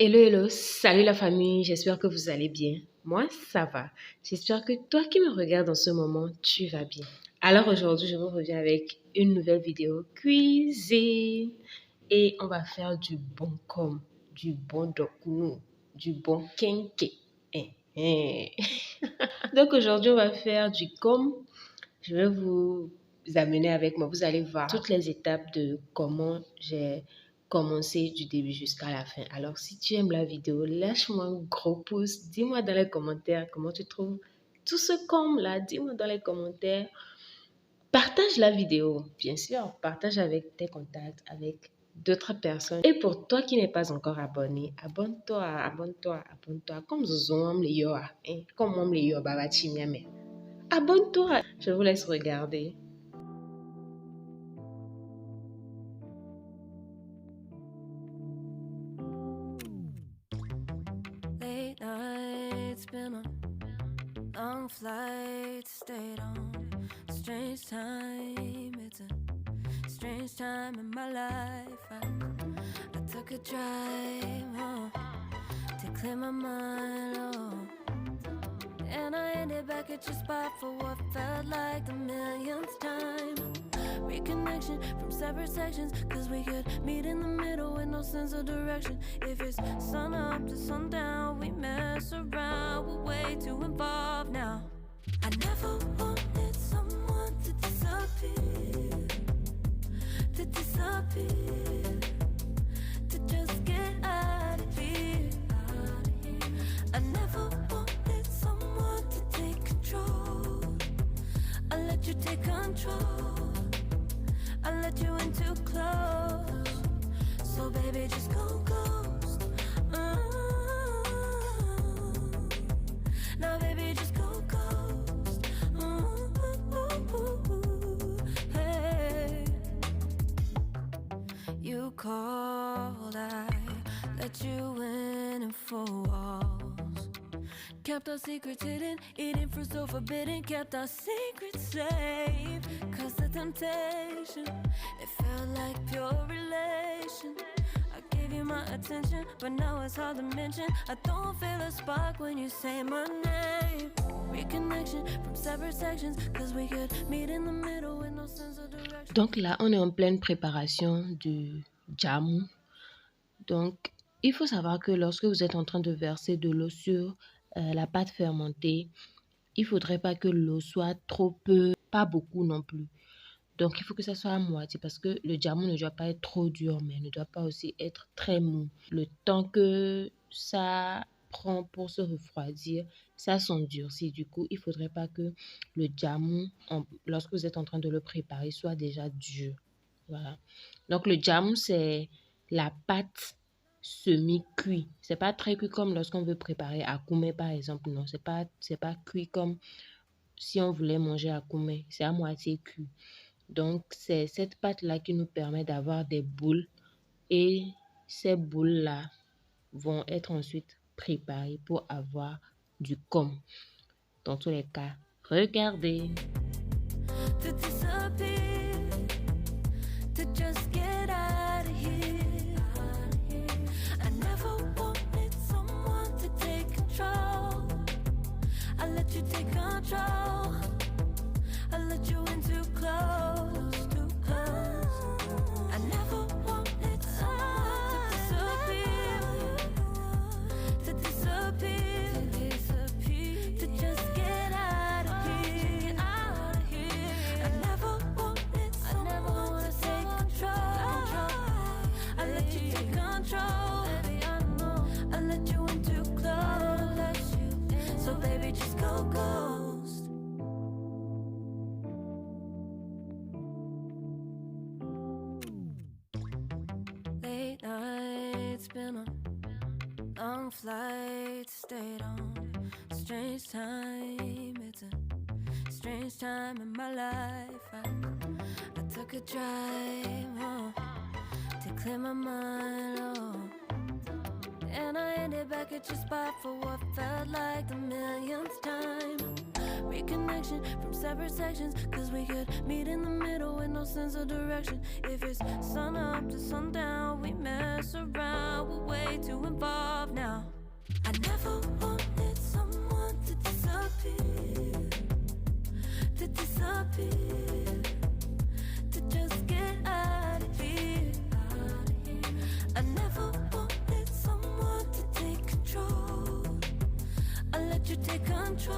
Hello, hello, salut la famille, j'espère que vous allez bien. Moi, ça va. J'espère que toi qui me regardes en ce moment, tu vas bien. Alors aujourd'hui, je vous reviens avec une nouvelle vidéo cuisine. Et on va faire du bon com, du bon doknou, du bon kenke. Donc aujourd'hui, on va faire du com. Je vais vous amener avec moi. Vous allez voir toutes les étapes de comment j'ai commencé du début jusqu'à la fin. Alors, si tu aimes la vidéo, lâche-moi un gros pouce. Dis-moi dans les commentaires comment tu trouves tout ce com-là. Dis-moi dans les commentaires. Partage la vidéo, bien sûr. Partage avec tes contacts, avec d'autres personnes. Et pour toi qui n'es pas encore abonné, abonne-toi, abonne-toi, abonne-toi. Comme Zozom les yoa, comme on les yoa, babati miame. Abonne-toi. Je vous laisse regarder. Late nights, been on long flights, stayed on strange time. It's a strange time in my life. I took a drive to clear my mind, and I ended back at your spot for what felt like the millionth time. Reconnection from separate sections, cause we could meet in the middle with no sense of direction. If it's sun up to sundown, we mess around, we're way too involved now. I never wanted someone to disappear, to just get out of here. I never wanted someone to take control. I let you take control. I let you in too close. So baby, just go ghost. Now baby, just go ghost. Hey. You called, I let you in and 4 walls. Kept our secrets hidden, eating fruit so forbidden. Kept our secrets safe, cause the temptation, it felt like pure relation. I gave you my attention, but now it's hard to mention. I don't feel a spark when you say my name. Reconnection from separate sections, cause we could meet in the middle with no sense of direction. Donc là, on est en pleine préparation du jamu. Donc, il faut savoir que lorsque vous êtes en train de verser de l'eau sur la pâte fermentée, il ne faudrait pas que l'eau soit trop peu, pas beaucoup non plus. Donc, il faut que ça soit à moitié parce que le jamu ne doit pas être trop dur, mais ne doit pas aussi être très mou. Le temps que ça prend pour se refroidir, ça s'endurcit. Du coup, il ne faudrait pas que le jamu, lorsque vous êtes en train de le préparer, soit déjà dur. Voilà. Donc, le jamu, c'est la pâte semi-cuit. C'est pas très cuit comme lorsqu'on veut préparer akoumé, par exemple. Non, c'est pas cuit comme si on voulait manger akoumé. C'est à moitié cuit. Donc, c'est cette pâte-là qui nous permet d'avoir des boules. Et ces boules-là vont être ensuite préparées pour avoir du com. Dans tous les cas, regardez. To disappear, to just get out of here. I never wanted someone to take control. I let you take control. I let you in too close, too close. I never wanted someone to disappear, to just get out of here. I never wanted someone to take control. I let you take control. I let you in too close. So baby, just go ghost. Late nights, been on long flights, stayed on strange time. It's a strange time in my life. I took a drive to clear my mind, and I ended back at your spot for what felt like the millionth time. Reconnection from separate sections, cause we could meet in the middle with no sense of direction. If it's sun up to sundown, we mess around, we're way too involved now. I never wanted someone to disappear, to just get out of here. I never wanted someone to take control. I let you take control.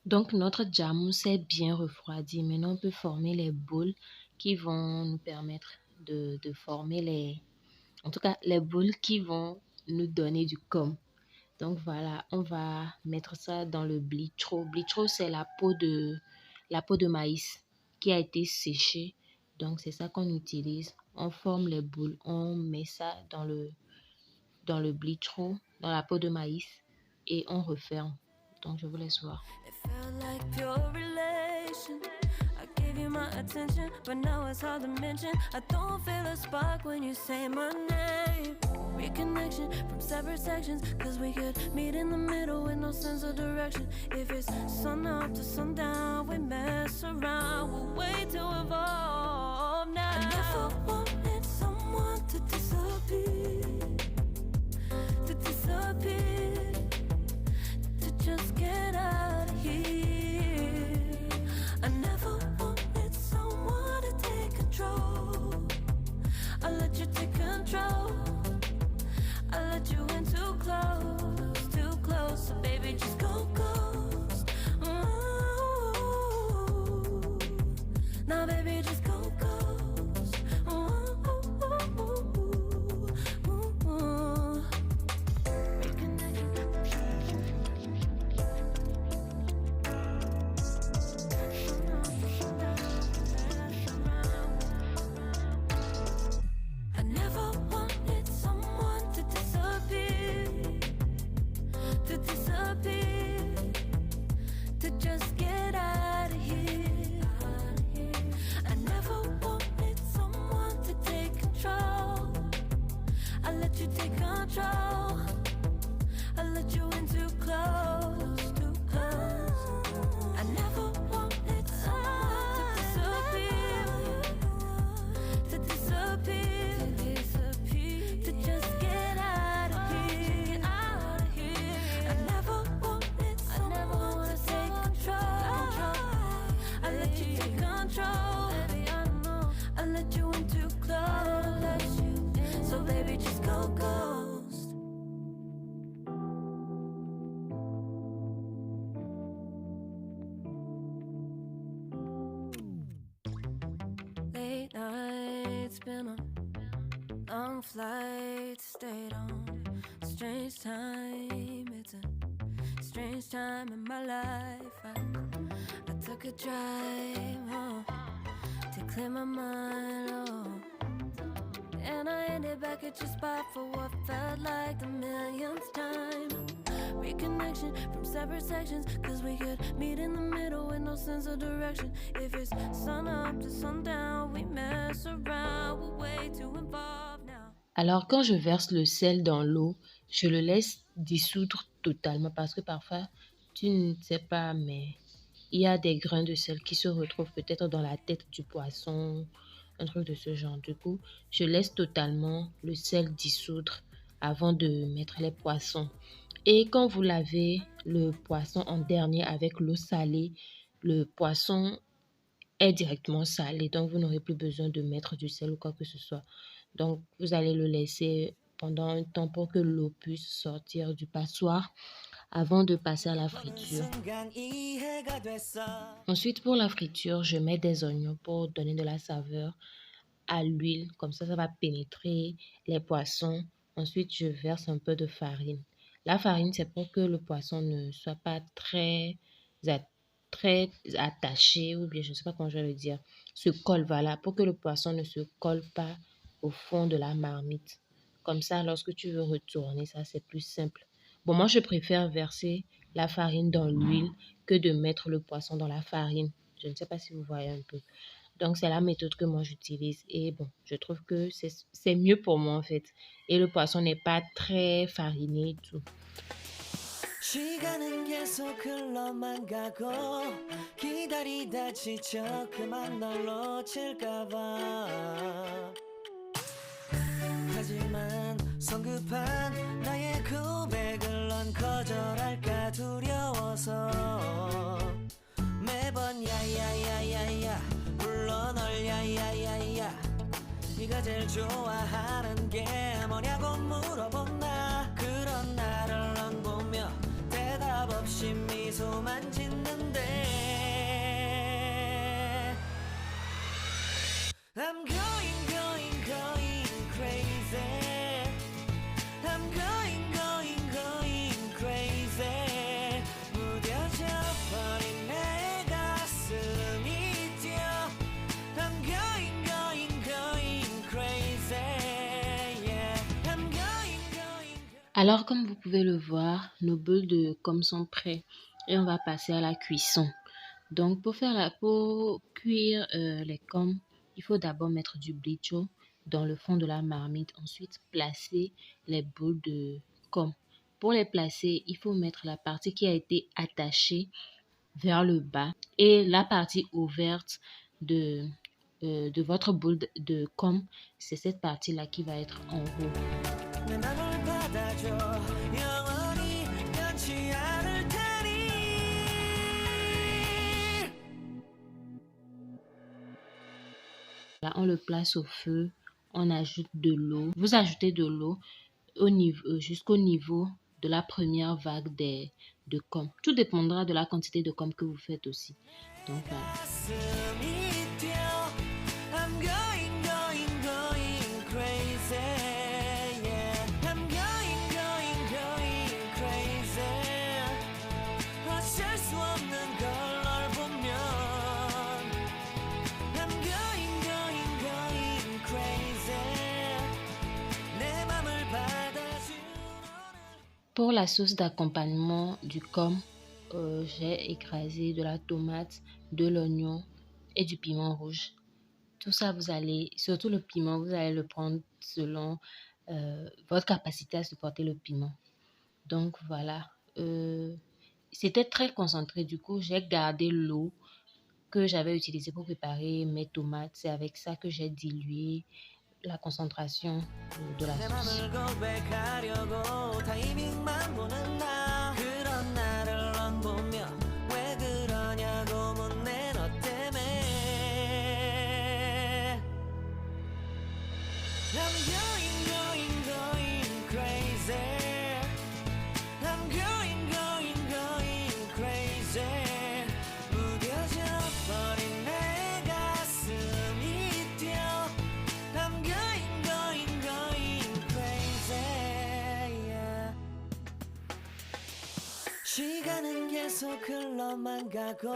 Donc, notre jamu s'est bien refroidi. Maintenant, on peut former les boules qui vont nous permettre de former les boules qui vont nous donner du com. Donc, voilà, on va mettre ça dans le bleach-roll. Bleach-roll, c'est la peau de maïs qui a été séchée. Donc, c'est ça qu'on utilise. On forme les boules, on met ça dans le bleach-roll, dans la peau de maïs et on referme. Donc, je vous laisse voir. Felt like pure relation. I gave you my attention, but now it's hard to mention. I don't feel a spark when you say my name. Reconnection from separate sections, cause we could meet in the middle with no sense of direction. If it's sun up to sundown, we mess around, we're way too involved now. I never wanted someone to disappear, to just get out of here. I never wanted someone to take control. I let you take control. I let you in too close, so baby just go ghost. Ooh. Now baby just go ghost. I never wanted someone to disappear, to just get out of here. I never wanted someone to take control. I let you take control. I let you in too close, too close. I never wanted someone to disappear, to just get out of here. I never wanted someone to take control. I let you take control. I let you in too close. So baby just go ghost. Late nights, been on long flights, stayed on strange time. It's a strange time in my life. I took a drive to clear my mind. And I ended back at your spot for what felt like the millionth time. Reconnection from separate sections, cause we could meet in the middle with no sense of direction. If it's sun up to sundown, we mess around, we're way too involved now. Alors, quand je verse le sel dans l'eau, je le laisse dissoudre totalement parce que parfois, tu ne sais pas, mais il y a des grains de sel qui se retrouvent peut-être dans la tête du poisson, un truc de ce genre. Du coup, je laisse totalement le sel dissoudre avant de mettre les poissons. Et quand vous lavez le poisson en dernier avec l'eau salée, le poisson est directement salé. Donc, vous n'aurez plus besoin de mettre du sel ou quoi que ce soit. Donc, vous allez le laisser pendant un temps pour que l'eau puisse sortir du passoire avant de passer à la friture. Ensuite, pour la friture, je mets des oignons pour donner de la saveur à l'huile. Comme ça va pénétrer les poissons. Ensuite, je verse un peu de farine. La farine, c'est pour que le poisson ne soit pas très attaché, ou bien je ne sais pas comment je vais le dire, se colle, voilà, pour que le poisson ne se colle pas au fond de la marmite. Comme ça, lorsque tu veux retourner, ça c'est plus simple. Bon, moi je préfère verser la farine dans l'huile que de mettre le poisson dans la farine. Je ne sais pas si vous voyez un peu. Donc, c'est la méthode que moi j'utilise. Et bon, je trouve que c'est mieux pour moi en fait. Et le poisson n'est pas très fariné et tout. 시간은 계속 흘러만 가고 기다리다 지쳐 그만 널 놓칠까봐 하지만 성급한 나의 고백을 넌 거절할까 두려워서 매번 야야야야야 불러 널 야야야야 네가 제일 좋아하는 게 뭐냐고 물어본 나 그런 나를 넌 보며 대답 없이 미소만 짓는데 I'm going crazy I'm going crazy 무뎌져 버린 내 가슴이 뛰어 I'm going crazy yeah I'm going Alors, comme vous pouvez le voir, nos boules de com sont prêts et on va passer à la cuisson. Donc, pour cuire les com, il faut d'abord mettre du blé chaud dans le fond de la marmite. Ensuite, placer les boules de com. Pour les placer, il faut mettre la partie qui a été attachée vers le bas et la partie ouverte de votre boule de com. C'est cette partie-là qui va être en haut. 내 맘을 받아줘 영원히 변치 않을 테니 Là, on le place au feu, on ajoute de l'eau. Vous ajoutez de l'eau jusqu'au niveau de la première vague de com. Tout dépendra de la quantité de com que vous faites aussi. Donc voilà. 가슴이 뛰어 I'm going crazy yeah I'm going crazy 어쩔 수 없는 걸 널 보면 I'm going crazy 내 맘을 받아준 Pour la sauce d'accompagnement du com, j'ai écrasé de la tomate, de l'oignon et du piment rouge. Tout ça, surtout le piment, vous allez le prendre selon votre capacité à supporter le piment. Donc voilà, c'était très concentré. Du coup, j'ai gardé l'eau que j'avais utilisée pour préparer mes tomates. C'est avec ça que j'ai dilué la concentration de la 내 sauce. 맘을 고백하려고 타이밍만 보는 나 그런 나를 넌 보며 왜 그러냐고 묻네 너 때문에 I'm going crazy I'm going crazy 무뎌져 버린 내 가슴이 뛰어 I'm going crazy yeah. 시간은 계속 흘러만 가고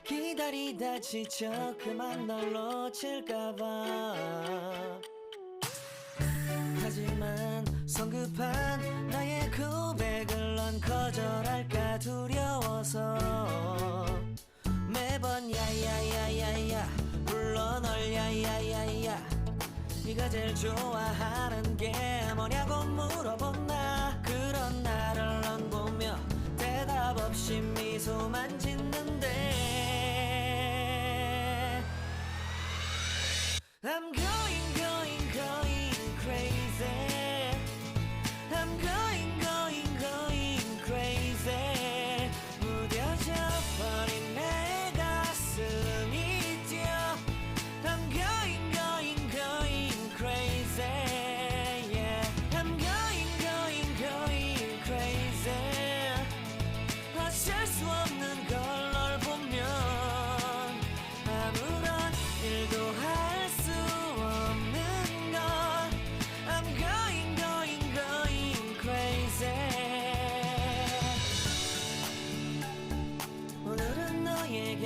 기다리다 지쳐 그만 널 놓칠까봐 하지만 성급한 나의 고백을 넌 거절할까 두려워서 매번 야야야야야 불러 널 야야야야 네가 제일 좋아하는 게 뭐냐고 물어본 나 그런 나를 넌 보며 대답 없이 미소만 짓는데 I'm going crazy I'm going crazy 무뎌져 버린 내 가슴이 뛰어 I'm going crazy yeah I'm going crazy 어쩔 수 없는 걸 널 보면 아무런 일도 할 수 없는 걸 I'm going crazy 오늘은 너에게